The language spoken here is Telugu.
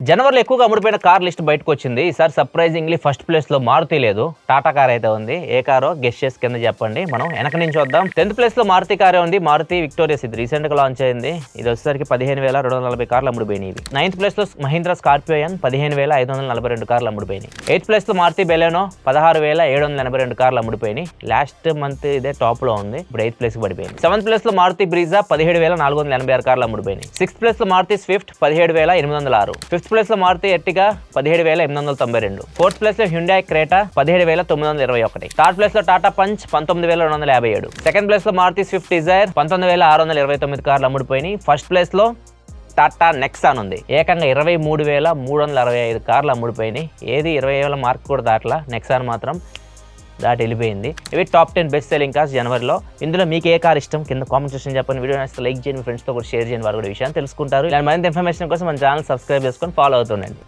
జనవరిలో ఎక్కువగా అమ్ముడుపోయిన కార్ లిస్ట్ బయటకు వచ్చింది. ఈసారి సర్ప్రైజింగ్లీ ఫస్ట్ ప్లేస్ లో మారుతి లేదు, టాటా కార్ అయితే ఉంది. ఏ కారో గెస్ చేసి కింద చెప్పండి. మనం వెనక నుంచి వద్దాం. 10th ప్లేస్ లో మారుతి కారే ఉంది. మారుతి విక్టోరియస్, ఇది రీసెంట్ గా లాంచ్ అయింది. ఇది వచ్చేసరికి 15,240 కార్లు అమ్ముడుపోయినాయి. 9th ప్లేస్ లో మహీంద్రా స్కార్పియోన్ 15,542 కార్లు అమ్ముడుపోయినాయి. 8th ప్లేస్ లో మారుతి బెలెనో 16,782 కార్లు అమ్ముడుపోయినాయి. లాస్ట్ మంత్ ఇదే టాప్ లో ఉంది, ఇప్పుడు 8th ప్లేస్ కి పడిపోయింది. 7th ప్లేస్ లో మారుతి బ్రీజా 17,486 కార్లు అమ్ముడుపోయినాయి. 6th ప్లేస్ లో మారుతి స్విఫ్ట్ 17,806. 5th ప్లేస్ లో మారుతి ఎర్టిగా 17,892. 4th ప్లేస్ లో హ్యుండాయ్ క్రేటా 17,921. 3rd ప్లేస్ లో టాటా పంచ్ 19,257. 2nd ప్లేస్ లో మారుతి స్విఫ్ట్ డిజైర్ 19,629 కార్లు అమ్ముడుపోయినాయి. 1st ప్లేస్ లో టాటా నెక్సాన్ ఉంది, ఏకంగా 23,365 కార్లు అమ్ముడుపోయినాయి. ఏది 20,000 మార్క్ కూడా దాటలా, నెక్సాన్ మాత్రం దాటి వెళ్ళిపోయింది. ఇవి టాప్ 10 బెస్ట్ సెల్లింగ్ కార్స్ జనవరిలో. ఇందులో మీకు ఏ కార్ ఇష్టం కింద కామెంట్ సెక్షన్ చెప్పండి. వీడియో నచ్చితే లైక్ చేయండి, ఫ్రెండ్స్తో కూడా షేర్ చేయండి, వారు కూడా విషయాన్ని తెలుసుకుంటారు. ఇలాంటి మరింత ఇన్ఫర్మేషన్ కోసం మన ఛానల్ సబ్స్క్రైబ్ చేసుకొని ఫాలో అవుతుండండి.